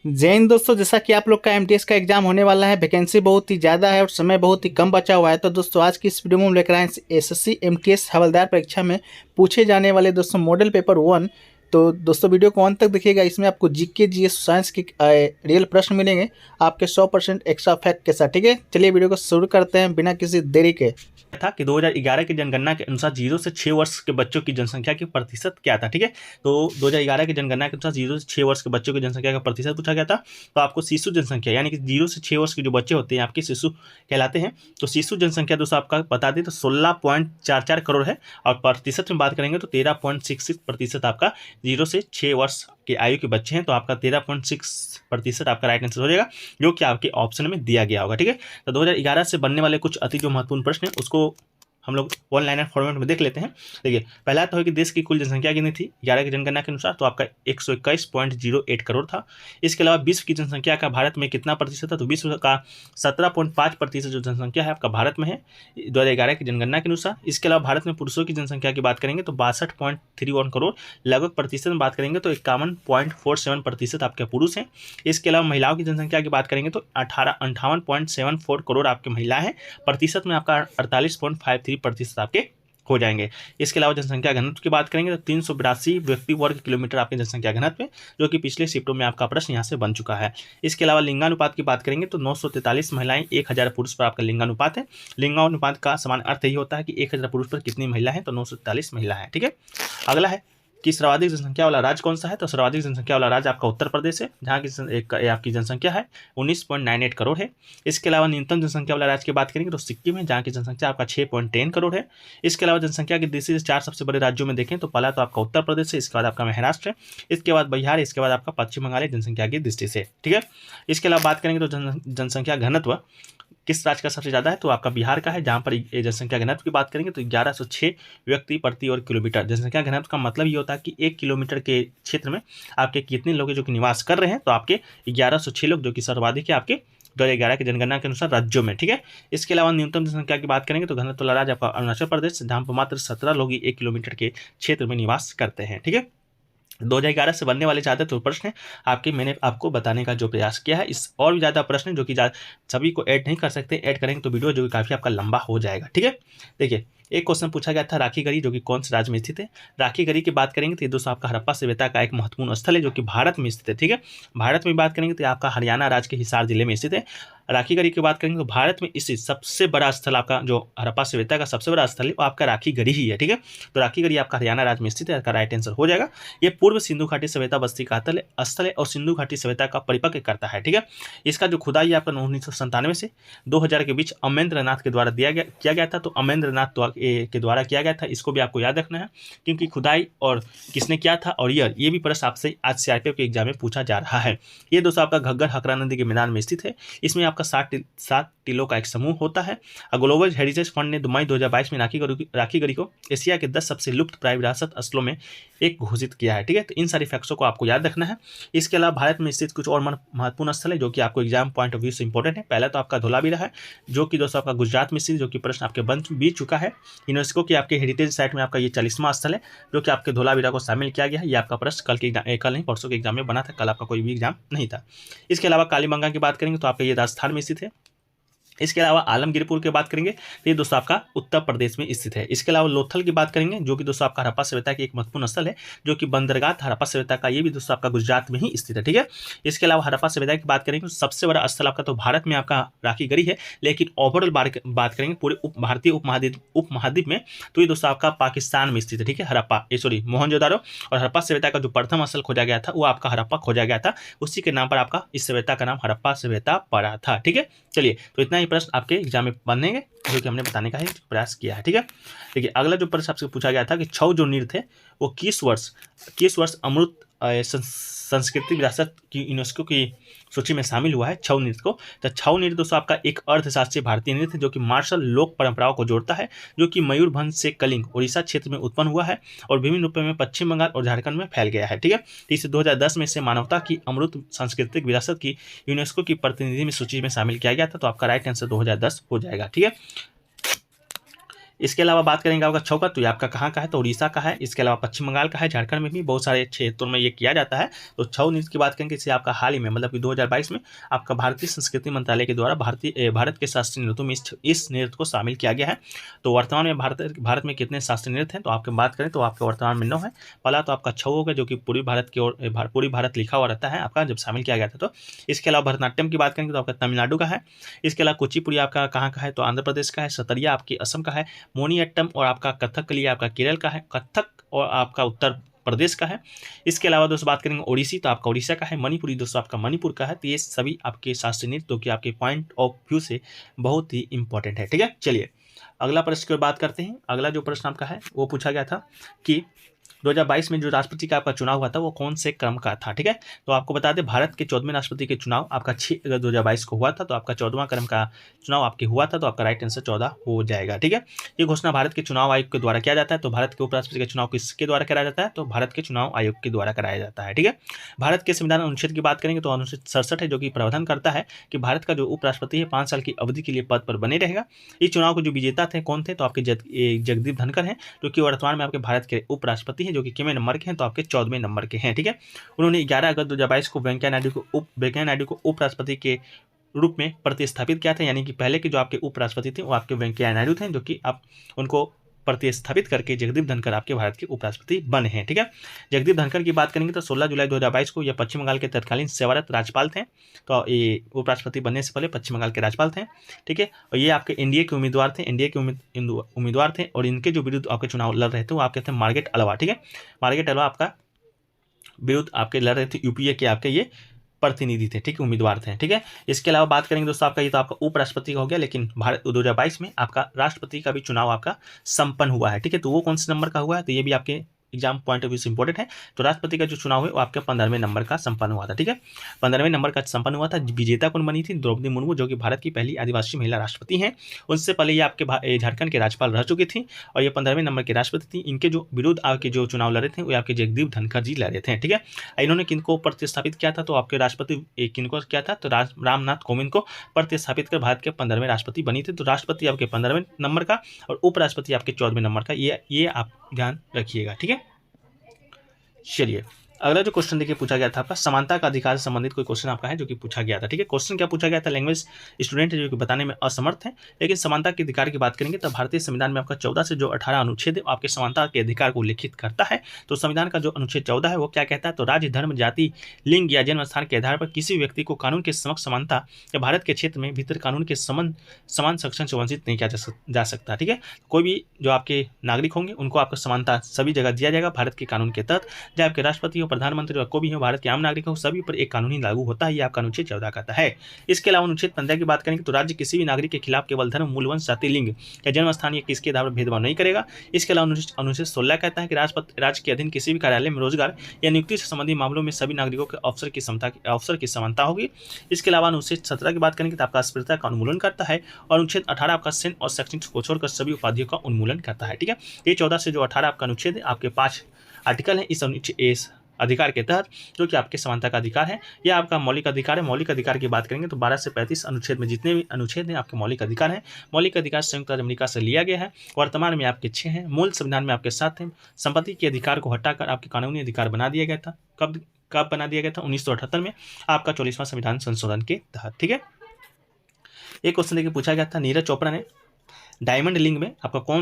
जय हिंद दोस्तों, जैसा कि आप लोग का एमटीएस का एग्जाम होने वाला है, वैकेंसी बहुत ही ज़्यादा है और समय बहुत ही कम बचा हुआ है। तो दोस्तों आज की इस वीडियो में हम लेकर आए एसएससी एमटीएस हवलदार परीक्षा में पूछे जाने वाले दोस्तों मॉडल पेपर 1। तो दोस्तों वीडियो को अंत तक देखिएगा, इसमें आपको जीके जीएस साइंस के रियल प्रश्न मिलेंगे आपके 100% एक्स्ट्रा फैक्ट के साथ। ठीक है, चलिए वीडियो को शुरू करते हैं बिना किसी देरी के। था कि 2011 की जनगणना के अनुसार 0 से 6 वर्ष के बच्चों की जनसंख्या की प्रतिशत क्या था। ठीक है, तो 2011 की जनगणना के अनुसार 0 से 6 वर्ष के बच्चों की जनसंख्या का प्रतिशत पूछा गया था। तो आपको शिशु जनसंख्या यानी कि 0 से 6 वर्ष के जो बच्चे होते हैं आपके शिशु कहलाते हैं। तो शिशु जनसंख्या दोस्तों आपका बता दें तो 16.44 करोड़ है और प्रतिशत में बात करेंगे तो 13.66% आपका 0 से 6 वर्ष के आयु के बच्चे हैं। तो आपका 13.6% आपका राइट आंसर हो जाएगा, जो कि आपके ऑप्शन में दिया गया होगा। ठीक है, तो 2011 से बनने वाले कुछ अति जो महत्वपूर्ण प्रश्न है उसको हम लोग वन लाइनर फॉर्मेट में देख लेते हैं। देखिए, पहला तो है कि देश की कुल जनसंख्या कितनी थी 11 की जनगणना के अनुसार, तो आपका 121.08 करोड़ था। इसके अलावा विश्व की जनसंख्या का भारत में कितना प्रतिशत है, तो विश्व का 17.5% जो जनसंख्या है आपका भारत में है 2011 की जनगणना के अनुसार। इसके अलावा भारत में पुरुषों की जनसंख्या की बात करेंगे तो 62.31 करोड़, लगभग प्रतिशत में बात करेंगे तो 51.47% आपके पुरुष हैं। इसके अलावा महिलाओं की जनसंख्या की बात करेंगे तो 58.74 करोड़ आपके महिला हैं, प्रतिशत में आपका 48.53% आपके हो जाएंगे। इसके अलावा जनसंख्या घनत्व की बात करेंगे तो 382 व्यक्ति वर्ग किलोमीटर आपकी जनसंख्या घनत्व है, जो कि पिछले शिफ्टों में आपका प्रश्न यहाँ से बन चुका है। इसके अलावा लिंगानुपात की बात करेंगे तो 943 महिलाएं 1000 पुरुष पर आपका लिंगानुपात है। लिंगानुपात का समान अर्थ यही होता है कि 1000 पुरुष पर कितनी महिला है, तो 943 महिला है। ठीक है, अगला है कि सर्वाधिक जनसंख्या वाला राज्य कौन सा है, तो सर्वाधिक जनसंख्या वाला राज्य आपका उत्तर प्रदेश है, जहाँ की आपकी जनसंख्या है 19.98 करोड़ है। इसके अलावा न्यूनतम जनसंख्या वाला राज्य की बात करेंगे तो सिक्किम है, जहाँ की जनसंख्या आपका 6.10 करोड़ है। इसके अलावा जनसंख्या की दृष्टि से 4 सबसे बड़े राज्यों में देखें तो पहला तो आपका उत्तर प्रदेश है, इसके बाद आपका महाराष्ट्र है, इसके बाद बिहार, इसके बाद आपका पश्चिम बंगाल है जनसंख्या की दृष्टि से। ठीक है, इसके अलावा बात करेंगे तो जनसंख्या घनत्व किस राज्य का सबसे ज़्यादा है, तो आपका बिहार का है, जहाँ पर जनसंख्या घनत्व की बात करेंगे तो 1106 व्यक्ति प्रति वर्ग किलोमीटर। जनसंख्या घनत्व का मतलब ये होता है कि 1 किलोमीटर के क्षेत्र में आपके कितने लोग जो कि निवास कर रहे हैं, तो आपके 1106 लोग, जो कि सर्वाधिक है आपके 2011 की जनगणना के अनुसार राज्यों में। ठीक है, इसके अलावा न्यूनतम जनसंख्या की बात करेंगे तो घनत्व वाला राज्य आपका अरुणाचल प्रदेश, जहाँ पर मात्र 17 लोग ही 1 किलोमीटर के क्षेत्र में निवास करते हैं। ठीक है, 2011 से बनने वाले ज़्यादा तो प्रश्न आपके मैंने आपको बताने का जो प्रयास किया है। इस और भी ज़्यादा प्रश्न जो कि सभी को ऐड नहीं कर सकते, ऐड करेंगे तो वीडियो जो कि काफ़ी आपका लंबा हो जाएगा। ठीक है, देखिए एक क्वेश्चन पूछा गया था राखीगढ़ी जो कि कौन से राज्य में स्थित है। राखीगढ़ी की बात करेंगे तो ये दोस्तों आपका हड़प्पा सभ्यता का एक महत्वपूर्ण स्थल है, जो कि भारत में स्थित है। ठीक है, भारत में बात करेंगे तो आपका हरियाणा राज्य के हिसार जिले में स्थित है। राखीगढ़ी की बात करेंगे तो भारत में स्थित सबसे बड़ा स्थल आपका जो हड़प्पा सभ्यता का सबसे बड़ा स्थल है वो आपका राखीगढ़ी ही है। ठीक है, तो राखीगढ़ी आपका हरियाणा राज्य में स्थित है, इसका राइट आंसर हो जाएगा। ये पूर्व सिंधु घाटी सभ्यता बस्ती का स्थल है और सिंधु घाटी सभ्यता का परिपक्व करता है। ठीक है, इसका जो खुदाई आपका 1997 से 2000 के बीच अमरेंद्र नाथ के द्वारा किया गया था। तो अमरेंद्र नाथ के द्वारा किया गया था, इसको भी आपको याद रखना है, क्योंकि खुदाई और किसने किया था और ईयर, ये भी प्रश्न आपसे आज सीआरपीएफ के एग्जाम में पूछा जा रहा है। ये दोस्तों आपका घग्गर हकरा नदी के मैदान में स्थित है। इसमें आपका 7 टीलों का एक समूह होता है। ग्लोबल हेरिटेज फंड ने मई 2022 में राखीगढ़ी को एशिया के 10 सबसे लुप्त प्राय विरासत स्थलों में एक घोषित किया है। ठीक है, तो इन सारी फैक्ट्सों को आपको याद रखना है। इसके अलावा भारत में स्थित कुछ और महत्वपूर्ण स्थल है जो कि आपको एग्जाम पॉइंट ऑफ व्यू से इंपॉर्टेंट है। पहला तो आपका धोलावीरा है, जो कि दोस्तों आपका गुजरात में स्थित, जो कि प्रश्न आपके बन भी चुका है। यूनेस्को की आपके हेरिटेज साइट में आपका ये 40वां स्थल है, जो कि आपके धोलावीरा को शामिल किया गया है। ये आपका प्रश्न कल नहीं परसों के एग्जाम में बना था, कल आपका कोई भी एग्जाम नहीं था। इसके अलावा कालीबंगा की बात करेंगे तो आपका ये राजस्थान में स्थित है। इसके अलावा आलमगीरपुर की बात करेंगे तो ये दोस्तों आपका उत्तर प्रदेश में स्थित है। इसके अलावा लोथल की बात करेंगे जो कि दोस्तों आपका हड़प्पा सभ्यता की एक महत्वपूर्ण स्थल है, जो कि बंदरगाह हड़प्पा सभ्यता का, ये भी दोस्तों आपका गुजरात में ही स्थित है। ठीक है, इसके अलावा हड़प्पा सभ्यता की बात करेंगे तो सबसे बड़ा स्थल आपका तो भारत में आपका राखीगढ़ी है, लेकिन ओवरऑल बात करेंगे पूरे भारतीय उपमहाद्वीप में तो ये दोस्तों आपका पाकिस्तान में स्थित है। ठीक है, मोहनजोदारो और हड़प्पा सभ्यता का जो प्रथम स्थल खोजा गया था वो आपका हड़प्पा खोजा गया था, उसी के नाम पर आपका इस सभ्यता का नाम हड़प्पा सभ्यता पड़ा था। ठीक है, चलिए तो इतना ही प्रश्न आपके एग्जाम में बनेंगे जो कि हमने बताने का ही प्रयास किया है। ठीक है, देखिए अगला जो प्रश्न आपसे पूछा गया था कि छऊ जो नृत्य है वो किस वर्ष अमृत सांस्कृतिक विरासत की यूनेस्को की सूची में शामिल हुआ है छऊ नृत्य को। तो छऊ नृत्य दोस्तों आपका एक अर्थशास्त्रीय भारतीय नृत्य जो कि मार्शल लोक परंपराओं को जोड़ता है, जो कि मयूरभंज से कलिंग उड़ीसा क्षेत्र में उत्पन्न हुआ है और विभिन्न रूपों में पश्चिम बंगाल और झारखंड में फैल गया है। ठीक है, तो इसे 2010 में से मानवता की अमृत सांस्कृतिक विरासत की यूनेस्को की प्रतिनिधि में सूची में शामिल किया गया था। तो आपका राइट आंसर 2010 हो जाएगा। ठीक है, इसके अलावा बात करेंगे आपका छौ का, तो ये आपका कहाँ का है, तो उड़ीसा का है। इसके अलावा पश्चिम बंगाल का है, झारखंड में भी बहुत सारे क्षेत्रों में ये किया जाता है। तो छौ नृत्य की बात करेंगे, इसे आपका हाल ही में मतलब कि 2022 में आपका भारतीय संस्कृति मंत्रालय के द्वारा भारत के शास्त्रीय नृत्यों में इस नृत्य को शामिल किया गया है। तो वर्तमान में भारत में कितने शास्त्रीय नृत्य हैं, तो आपकी बात करें तो आपके वर्तमान में 9 है। पहला तो आपका छौ होगा, जो कि पूरी भारत की ओर पूरी भारत लिखा हुआ रहता है आपका, जब शामिल किया गया था। तो इसके अलावा भरतनाट्यम की बात करेंगे तो आपका तमिलनाडु का है। इसके अलावा कुचिपुड़ी आपका कहाँ का है, तो आंध्र प्रदेश का है। सतरिया आपकी असम का है। मोनियट्टम और आपका कथकली आपका केरल का है। कथक और आपका उत्तर प्रदेश का है। इसके अलावा दोस्तों बात करेंगे ओडिसी, तो आपका उड़ीसा का है। मणिपुरी दोस्तों आपका मणिपुर का है। तो ये सभी आपके शास्त्रीय नृत्य जो कि आपके पॉइंट ऑफ व्यू से बहुत ही इंपॉर्टेंट है। ठीक है, चलिए अगला प्रश्न की बात करते हैं। अगला जो प्रश्न आपका है वो पूछा गया था कि 2022 में जो राष्ट्रपति का आपका चुनाव हुआ था वो कौन से क्रम का था। ठीक है, तो आपको बता दें भारत के 14वें राष्ट्रपति के चुनाव आपका 6 अगस्त 2022 को हुआ था। तो आपका 14वां क्रम का चुनाव आपके हुआ था। तो आपका राइट आंसर 14 हो जाएगा। ठीक है, ये घोषणा भारत के चुनाव आयोग के द्वारा किया जाता है। तो भारत के उपराष्ट्रपति का चुनाव किसके द्वारा कराया जाता है, तो भारत के चुनाव आयोग के द्वारा कराया जाता है। ठीक है, भारत के संविधान अनुच्छेद की बात करेंगे तो अनुच्छेद 67 है, जो कि प्रावधान करता है कि भारत का जो उपराष्ट्रपति है 5 साल की अवधि के लिए पद पर बने रहेगा। इस चुनाव के जो विजेता थे कौन थे, तो आपके जगदीप धनखड़ हैं, जो कि वर्तमान में आपके भारत के उपराष्ट्रपति हैं, जो कि कितने नंबर के हैं, तो आपके 14वें नंबर के हैं। ठीक है, उन्होंने 11 अगस्त 2022 को वेंकैया नायडू को उपराष्ट्रपति के रूप में प्रतिस्थापित किया था। यानी कि पहले के जो आपके उपराष्ट्रपति थे वो आपके वेंकैया नायडू थे, जो कि आप उनको प्रतिस्थापित करके जगदीप धनखड़ आपके भारत के उपराष्ट्रपति बने हैं। ठीक है, जगदीप धनखड़ की बात करेंगे तो 16 जुलाई 2022 को यह पश्चिम बंगाल के तत्कालीन सेवारत राज्यपाल थे। तो ये उपराष्ट्रपति बनने से पहले पश्चिम बंगाल के राज्यपाल थे। ठीक है, और ये आपके एनडीए के उम्मीदवार थे, और इनके जो विरुद्ध आपके चुनाव लड़ रहे थे वो आपके थे मार्गरेट अल्वा। ठीक है, मार्गरेट अल्वा आपका विरुद्ध आपके लड़ रहे थे, यूपीए के आपके ये प्रतिनिधि थे। ठीक है, उम्मीदवार थे। ठीक है, इसके अलावा बात करेंगे दोस्तों आपका ये तो आपका उपराष्ट्रपति का हो गया, लेकिन भारत 2022 में आपका राष्ट्रपति का भी चुनाव आपका संपन्न हुआ है। ठीक है, तो वो कौन से नंबर का हुआ है, तो ये भी आपके एग्जाम पॉइंट ऑफ व्यू से इंपॉर्टेंट है। तो राष्ट्रपति का जो चुनाव है वो आपके 15वें नंबर का संपन्न हुआ था। ठीक है, 15वें नंबर का संपन्न हुआ था। विजेता कौन बनी थी, द्रौपदी मुर्मू, जो कि भारत की पहली आदिवासी महिला राष्ट्रपति हैं। उनसे पहले ये आपके झारखंड के राज्यपाल रह चुकी थी और ये 15वें नंबर के राष्ट्रपति थी। इनके जो विरुद्ध आपके जो चुनाव लड़े थे वो आपके जगदीप धनखड़ जी लड़े थे। ठीक है, इन्होंने किनको प्रतिस्थापित किया था, तो आपके राष्ट्रपति किनको किया था, तो रामनाथ कोविंद को प्रतिस्थापित कर भारत के 15वें राष्ट्रपति बनी थी। तो राष्ट्रपति आपके 15वें नंबर का और उपराष्ट्रपति आपके 14वें नंबर का, ये आप ध्यान रखिएगा। ठीक है, चलिए अगला जो क्वेश्चन देखिए पूछा गया था आपका समानता का अधिकार से संबंधित कोई क्वेश्चन आपका है जो कि पूछा गया था। ठीक है, क्वेश्चन क्या पूछा गया था, लैंग्वेज स्टूडेंट है जो कि बताने में असमर्थ है, लेकिन समानता के अधिकार की बात करेंगे तो भारतीय संविधान में आपका 14 से जो 18 अनुच्छेद है आपके समानता के अधिकार को उल्लेखित करता है। तो संविधान का जो अनुच्छेद 14 है वो क्या कहता है, तो राज्य, धर्म, जाति, लिंग या जन्म स्थान के आधार पर किसी व्यक्ति को कानून के समक्ष समानता या भारत के क्षेत्र में भीतर कानून के समान संरक्षण से वंचित नहीं किया जा सकता। ठीक है, कोई भी जो आपके नागरिक होंगे उनको आपको समानता सभी जगह दिया जाएगा भारत के कानून के तहत। चाहे आपके राष्ट्रपति हो, प्रधानमंत्री हो, कोई भी हो, भारत के आम नागरिक हो, सभी पर एक कानून ही लागू होता है। ये आपका अनुच्छेद 14 कहता है। इसके अलावा अनुच्छेद 15 की बात करेंगे तो राज्य किसी भी नागरिक के खिलाफ केवल धर्म, मूल, वंश, जाति, लिंग या जन्म स्थान या किसके आधार पर भेदभाव नहीं करेगा। इसके अलावा अनुच्छेद 16 कहता है कि राज्य के अधीन किसी भी कार्यालय में रोजगार या नियुक्ति से संबंधित मामलों में सभी नागरिकों के अवसर की समानता होगी। इसके अलावा अनुच्छेद 17 की बात करेंगे तो आपका अस्पृश्यता का उन्मूलन करता है और अनुच्छेद 18 आपका सेन और शैक्षणिक को छोड़कर सभी उपाधियों का उन्मूलन करता है। ठीक है, ये 14 से जो 18 आपका अनुच्छेद है आपके 5 आर्टिकल है इस अधिकार के तहत जो कि आपके समानता का अधिकार है। यह आपका मौलिक अधिकार है। मौलिक अधिकार की बात करेंगे तो 12 से 35 अनुच्छेद में जितने भी अनुच्छेद हैं आपके मौलिक अधिकार हैं। मौलिक अधिकार संयुक्त राज्य अमेरिका से लिया गया है। वर्तमान में आपके 6 हैं। मूल संविधान में आपके 7 हैं। संपत्ति के अधिकार को हटाकर आपके कानूनी अधिकार बना दिया गया था। कब बना दिया गया था, 1978 में आपका 44वां संविधान संशोधन के तहत। ठीक है, एक क्वेश्चन देखिए पूछा गया था, नीरज चोपड़ा ने डायमंड लीग में आपका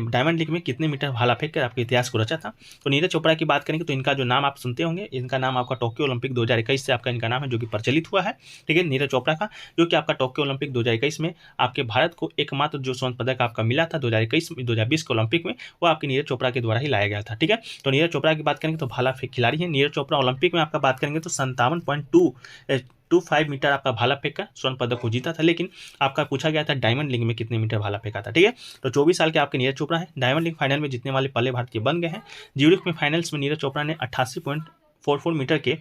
डायमंड लीग में कितने मीटर भाला फेंक कर आपके इतिहास को रचा था। तो नीरज चोपड़ा की बात करेंगे तो इनका जो नाम आप सुनते होंगे, इनका नाम आपका टोक्यो ओलंपिक 2021 से आपका इनका नाम है जो कि प्रचलित हुआ है। ठीक है, नीरज चोपड़ा का जो कि आपका टोक्यो ओलंपिक 2021 में आपके भारत को एकमात्र जो स्वर्ण पदक आपका मिला था 2020 के ओलंपिक में, वो आपके नीरज चोपड़ा के द्वारा ही लाया गया था। ठीक है, तो नीरज चोपड़ा की बात करेंगे तो भाला फेंक खिलाड़ी है। नीरज चोपड़ा ओलंपिक में आपका बात करेंगे तो 57.25 मीटर आपका भाला फेंक कर स्वर्ण पदक को जीता था। लेकिन आपका पूछा गया था डायमंड लीग में कितने मीटर भाला फेंका था। ठीक है, तो 24 साल के आपके नीरज चोपड़ा है। डायमंड लीग फाइनल में जीतने वाले पहले भारतीय बन गए हैं। ज्यूरिख में फाइनल्स में नीरज चोपड़ा ने 88.44 मीटर के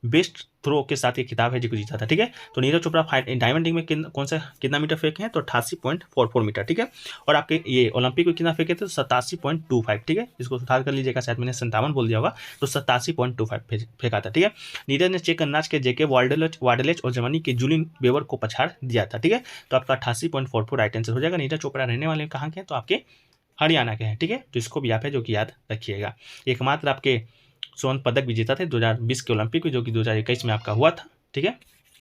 बेस्ट थ्रो के साथ ये खिताब है जो जीता था। ठीक है, तो नीरज चोपड़ा डायमंड लीग में कितना मीटर फेंके हैं, तो 88.44 मीटर। ठीक है, और आपके ये ओलंपिक में कितना फेंके थे, तो 87.25। ठीक है, इसको सुधार कर लीजिएगा, शायद मैंने 57 बोल दिया होगा, तो 87.25 फेंका था। ठीक है, नीरज ने चेक गणराज्य के जेके वार्डलेच और जर्मनी के जूलियन वेबर को पछाड़ दिया था। ठीक है, तो आपका 88.44 राइट आंसर हो जाएगा। नीरज चोपड़ा रहने वाले कहाँ के हैं, तो आपके हरियाणा के हैं, ठीक है। तो इसको भी आप है जो कि याद रखिएगा। एकमात्र आपके स्वर्ण पदक विजेता थे 2020 के ओलंपिक में, जो कि 2021 में आपका हुआ था, ठीक है।